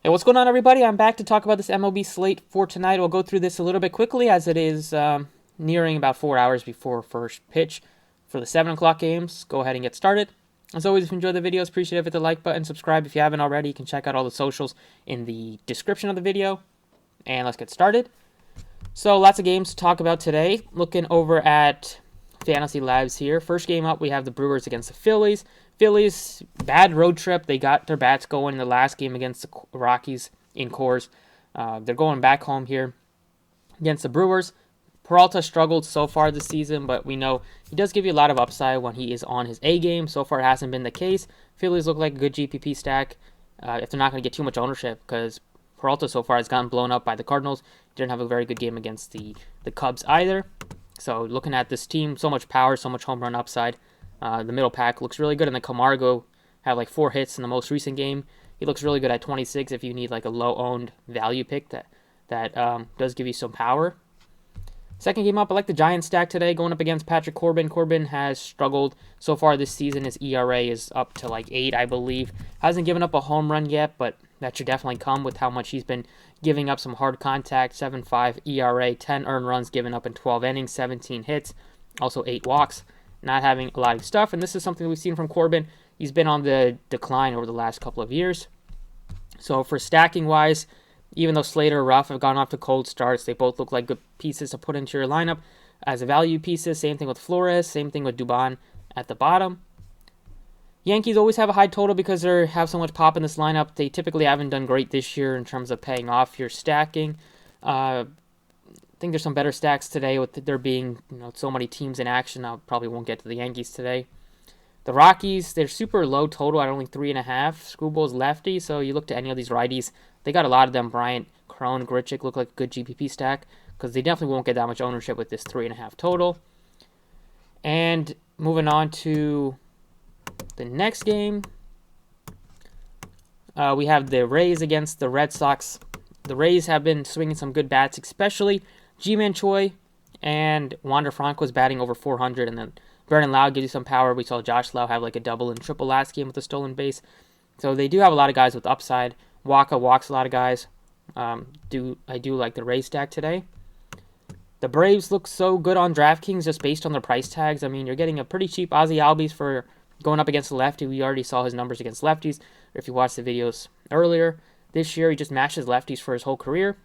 Hey, what's going on, everybody? I'm back to talk about this MLB slate for tonight. We'll go through this a little bit quickly as it is nearing about 4 hours before first pitch for the 7 o'clock games. Go ahead and get started. As always, if you enjoy the videos, appreciate it. Hit the like button, subscribe if you haven't already. You can check out all the socials in the description of the video. And let's get started. So, lots of games to talk about today. Looking over at Fantasy Labs here. First game up, we have the Brewers against the Phillies. Phillies, bad road trip. They got their bats going in the last game against the Rockies in Coors. They're going back home here against the Brewers. Peralta struggled so far this season, but we know he does give you a lot of upside when he is on his A game. So far, it hasn't been the case. Phillies look like a good GPP stack if they're not going to get too much ownership, because Peralta so far has gotten blown up by the Cardinals. Didn't have a very good game against the Cubs either. So looking at this team, so much power, so much home run upside. The middle pack looks really good, and then Camargo had like 4 hits in the most recent game. He looks really good at 26 if you need like a low-owned value pick that does give you some power. Second game up, I like the Giants stack today, going up against Patrick Corbin. Corbin has struggled so far this season. His ERA is up to like 8, I believe. Hasn't given up a home run yet, but that should definitely come with how much he's been giving up some hard contact. 7.5 ERA, 10 earned runs given up in 12 innings, 17 hits, also 8 walks. Not having a lot of stuff, and this is something we've seen from Corbin. He's been on the decline over the last couple of years. So for stacking wise, even though Slater and Ruff have gone off to cold starts, they both look like good pieces to put into your lineup as a value pieces. Same thing with Flores, same thing with Dubon at the bottom. Yankees always have a high total because they have so much pop in this lineup. They typically haven't done great this year in terms of paying off your stacking. I think there's some better stacks today with there being so many teams in action. I probably won't get to the Yankees today. The Rockies, they're super low total at only 3.5. Screwball's lefty, so you look to any of these righties. They got a lot of them. Bryant, Cron, Grichuk look like a good GPP stack because they definitely won't get that much ownership with this 3.5 total. And moving on to the next game, we have the Rays against the Red Sox. The Rays have been swinging some good bats, especially Ji-Man Choi and Wander Franco's batting over 400, and then Brennan Lau gives you some power. We saw Josh Lau have like a double and triple last game with a stolen base. So they do have a lot of guys with upside. Waka walks a lot of guys. I do like the Rays stack today. The Braves look so good on DraftKings just based on their price tags. I mean, you're getting a pretty cheap Ozzy Albies for going up against the lefty. We already saw his numbers against lefties. If you watched the videos earlier, this year he just mashes lefties for his whole career.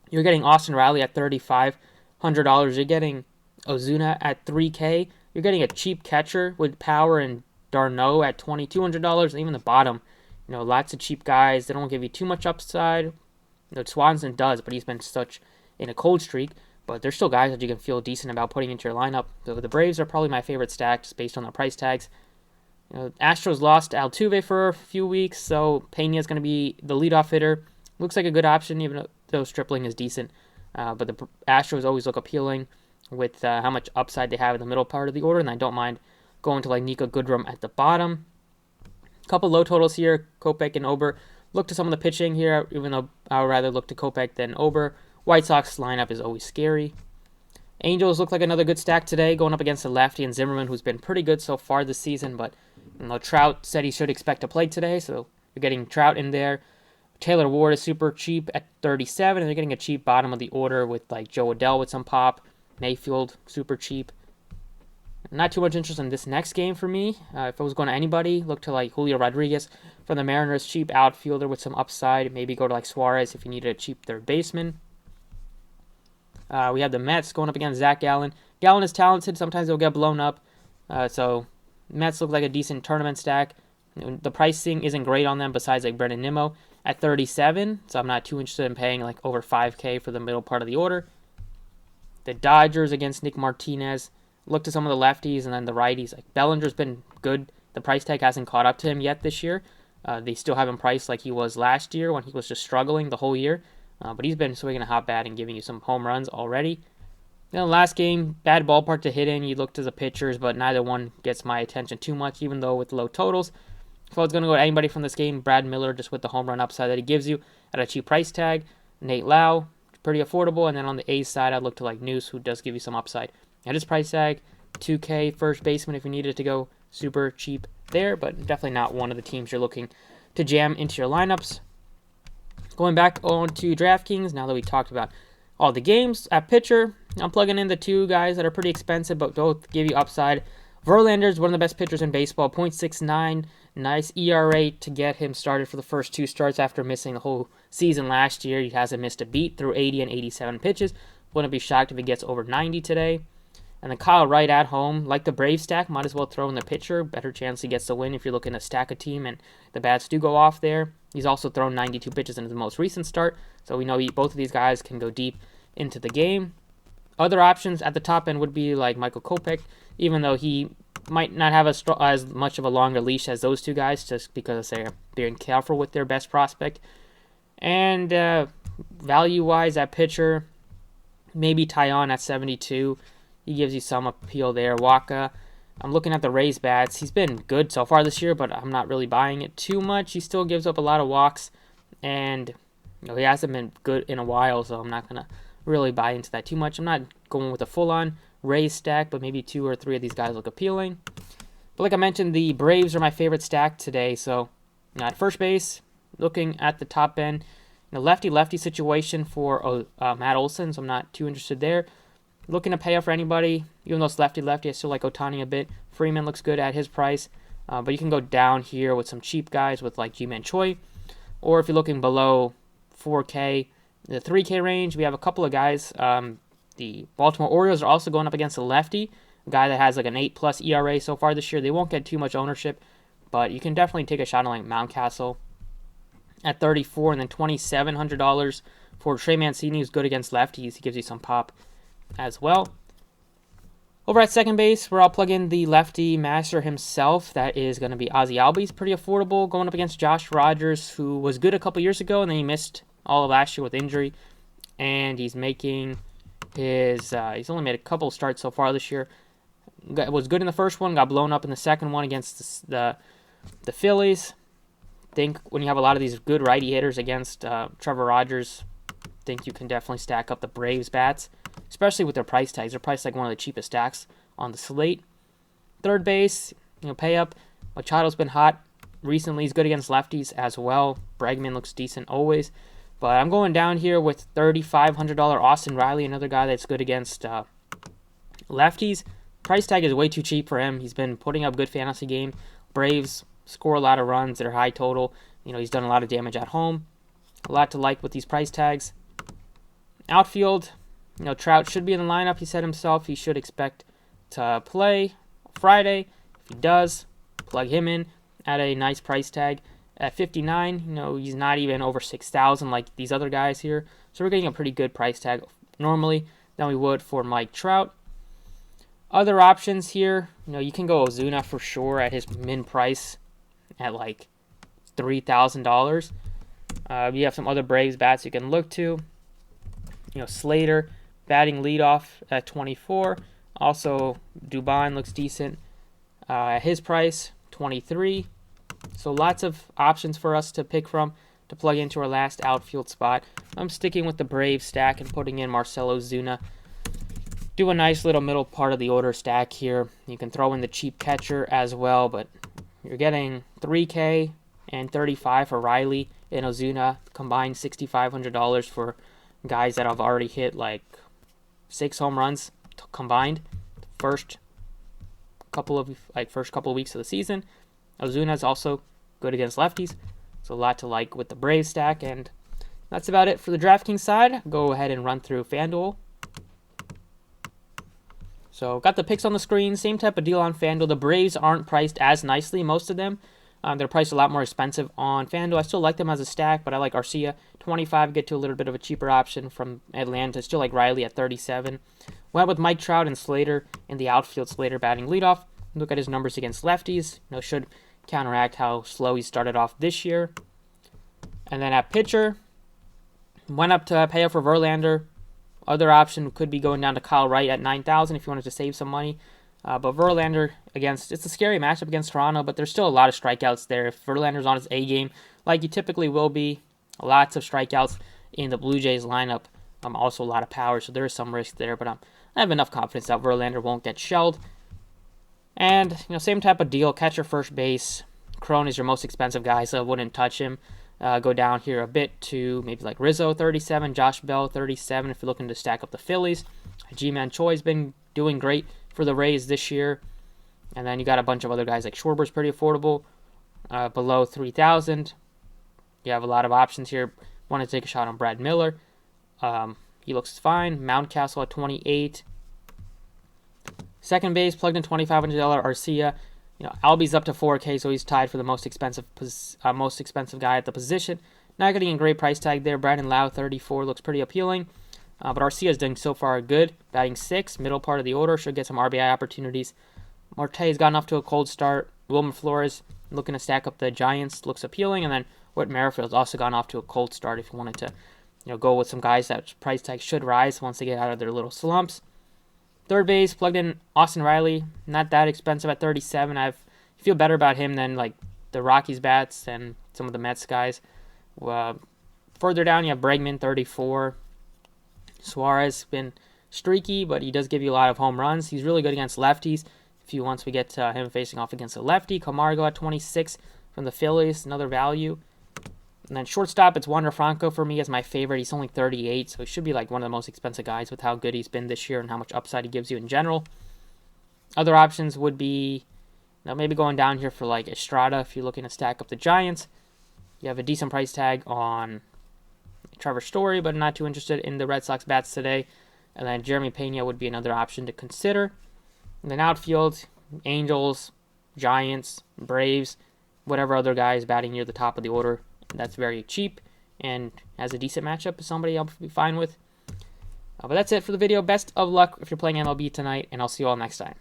You're getting Austin Riley at $3,500. You're getting Ozuna at $3K. You're getting a cheap catcher with power and Darno at $2,200. And even the bottom, lots of cheap guys. They don't give you too much upside. Swanson does, but he's been such in a cold streak. But there's still guys that you can feel decent about putting into your lineup. So the Braves are probably my favorite stack just based on their price tags. Astros lost Altuve for a few weeks, so Pena is going to be the leadoff hitter. Looks like a good option, even though Stripling is decent. But the Astros always look appealing with how much upside they have in the middle part of the order, and I don't mind going to like Nico Goodrum at the bottom. A couple low totals here, Kopech and Ober. Look to some of the pitching here, even though I would rather look to Kopech than Ober. White Sox lineup is always scary. Angels look like another good stack today, going up against the lefty and Zimmerman, who's been pretty good so far this season, but Trout said he should expect to play today, so you're getting Trout in there. Taylor Ward is super cheap at 37, and they're getting a cheap bottom of the order with like Joe Adell with some pop. Mayfield, super cheap. Not too much interest in this next game for me. If I was going to anybody, look to like Julio Rodriguez from the Mariners, cheap outfielder with some upside. Maybe go to like Suarez if you needed a cheap third baseman. We have the Mets going up against Zach Gallen. Gallen is talented. Sometimes he'll get blown up. So Mets look like a decent tournament stack. The pricing isn't great on them besides like Brendan Nimmo at 37. So I'm not too interested in paying like over 5K for the middle part of the order. The Dodgers against Nick Martinez. Look to some of the lefties and then the righties. Like Bellinger's been good. The price tag hasn't caught up to him yet this year. They still have him priced like he was last year when he was just struggling the whole year. But he's been swinging a hot bat and giving you some home runs already. Then the last game, bad ballpark to hit in. You look to the pitchers, but neither one gets my attention too much, even though with low totals. If I was going to go to anybody from this game, Brad Miller, just with the home run upside that he gives you at a cheap price tag. Nate Lau, pretty affordable. And then on the A's side, I'd look to like Noose, who does give you some upside. At his price tag, 2K first baseman if you needed to go super cheap there, but definitely not one of the teams you're looking to jam into your lineups. Going back on to DraftKings, now that we talked about all the games, at pitcher, I'm plugging in the two guys that are pretty expensive, but both give you upside. Verlander's one of the best pitchers in baseball, .69, nice ERA to get him started for the first 2 starts after missing the whole season last year. He hasn't missed a beat through 80 and 87 pitches. Wouldn't be shocked if he gets over 90 today. And then Kyle Wright at home, like the Brave stack, might as well throw in the pitcher. Better chance he gets the win if you're looking to stack a team and the bats do go off there. He's also thrown 92 pitches in his most recent start, so we know both of these guys can go deep into the game. Other options at the top end would be like Michael Kopech, even though he might not have as much of a longer leash as those two guys, just because they're being careful with their best prospect. And value-wise at pitcher, maybe Tyon at 72. He gives you some appeal there. Waka, I'm looking at the Rays bats. He's been good so far this year, but I'm not really buying it too much. He still gives up a lot of walks, and he hasn't been good in a while, so I'm not going to really buy into that too much. I'm not going with a full-on Rays stack, but maybe 2 or 3 of these guys look appealing. But like I mentioned, the Braves are my favorite stack today, so at first base, looking at the top end, lefty-lefty situation for Matt Olson, so I'm not too interested there. Looking to pay up for anybody, even though it's lefty-lefty, I still like Ohtani a bit. Freeman looks good at his price, but you can go down here with some cheap guys with like Ji-Man Choi, or if you're looking below 4K, the 3K range, we have a couple of guys. The Baltimore Orioles are also going up against a lefty, a guy that has like an 8+ ERA so far this year. They won't get too much ownership, but you can definitely take a shot on like Mountcastle at $34, and then $2,700 for Trey Mancini, who's good against lefties. He gives you some pop as well. Over at second base, where I'll plug in the lefty master himself, that is going to be Ozzie Albies. Pretty affordable, going up against Josh Rogers, who was good a couple years ago, and then he missed all of last year with injury. And he's making he's only made a couple starts so far this year. Was good in the first one, got blown up in the second one against the Phillies. Think when you have a lot of these good righty hitters against Trevor Rogers, think you can definitely stack up the Braves bats, especially with their price tags. They're priced like one of the cheapest stacks on the slate. Third base, pay up. Machado's been hot recently. He's good against lefties as well. Bregman looks decent always. But I'm going down here with $3,500 Austin Riley, another guy that's good against lefties. Price tag is way too cheap for him. He's been putting up good fantasy game. Braves score a lot of runs that are high total. He's done a lot of damage at home. A lot to like with these price tags. Outfield, Trout should be in the lineup. He said himself he should expect to play Friday. If he does, plug him in at a nice price tag. At 59, he's not even over 6,000 like these other guys here. So we're getting a pretty good price tag normally than we would for Mike Trout. Other options here, you can go Ozuna for sure at his min price at like $3,000. You have some other Braves bats you can look to. Slater batting leadoff at 24. Also, Dubon looks decent at his price, 23. So lots of options for us to pick from to plug into our last outfield spot. I'm sticking with the Braves stack and putting in Marcell Ozuna. Do a nice little middle part of the order stack here. You can throw in the cheap catcher as well, but you're getting $3K and $35 for Riley and Ozuna, combined $6,500 for guys that have already hit like 6 home runs combined first couple of weeks of the season. Ozuna is also good against lefties, so a lot to like with the Braves stack. And that's about it for the DraftKings side. Go ahead and run through FanDuel. So got the picks on the screen. Same type of deal on FanDuel. The Braves aren't priced as nicely, most of them. They're priced a lot more expensive on FanDuel. I still like them as a stack, but I like Arcia. 25, get to a little bit of a cheaper option from Atlanta. Still like Riley at 37. Went with Mike Trout and Slater in the outfield. Slater batting leadoff. Look at his numbers against lefties. Should counteract how slow he started off this year. And then at pitcher, went up to pay up for Verlander. Other option could be going down to Kyle Wright at $9,000 if you wanted to save some money. But Verlander it's a scary matchup against Toronto, but there's still a lot of strikeouts there. If Verlander's on his A game, like he typically will be, lots of strikeouts in the Blue Jays lineup. Also a lot of power, so there is some risk there, but I have enough confidence that Verlander won't get shelled. And, same type of deal, catcher first base. Crone is your most expensive guy, so I wouldn't touch him. Go down here a bit to maybe like Rizzo 37, Josh Bell 37 if you're looking to stack up the Phillies. G-Man Choi's been doing great for the Rays this year. And then you got a bunch of other guys like Schwarber's pretty affordable, below 3,000. You have a lot of options here. Want to take a shot on Brad Miller. He looks fine. Mountcastle at 28. Second base, plugged in $2,500 Arcia. Albies up to 4K, so he's tied for the most expensive guy at the position. Not getting a great price tag there. Brandon Lau, 34, looks pretty appealing. But Arcia is doing so far good. Batting 6, middle part of the order, should get some RBI opportunities. Marte's gotten off to a cold start. Wilmer Flores looking to stack up the Giants, looks appealing. And then Whit Merrifield's also gone off to a cold start if you wanted to go with some guys that price tag should rise once they get out of their little slumps. Third base, plugged in Austin Riley, not that expensive at 37. I feel better about him than like the Rockies bats and some of the Mets guys. Further down, you have Bregman, 34. Suarez been streaky, but he does give you a lot of home runs. He's really good against lefties. Once we get him facing off against a lefty, Camargo at 26 from the Phillies, another value. And then shortstop, it's Wander Franco for me as my favorite. He's only 38, so he should be like one of the most expensive guys with how good he's been this year and how much upside he gives you in general. Other options would be maybe going down here for like Estrada if you're looking to stack up the Giants. You have a decent price tag on Trevor Story, but not too interested in the Red Sox bats today. And then Jeremy Pena would be another option to consider. And then outfield, Angels, Giants, Braves, whatever other guy is batting near the top of the order. That's very cheap and has a decent matchup. Somebody I'll be fine with. But that's it for the video. Best of luck if you're playing MLB tonight, and I'll see you all next time.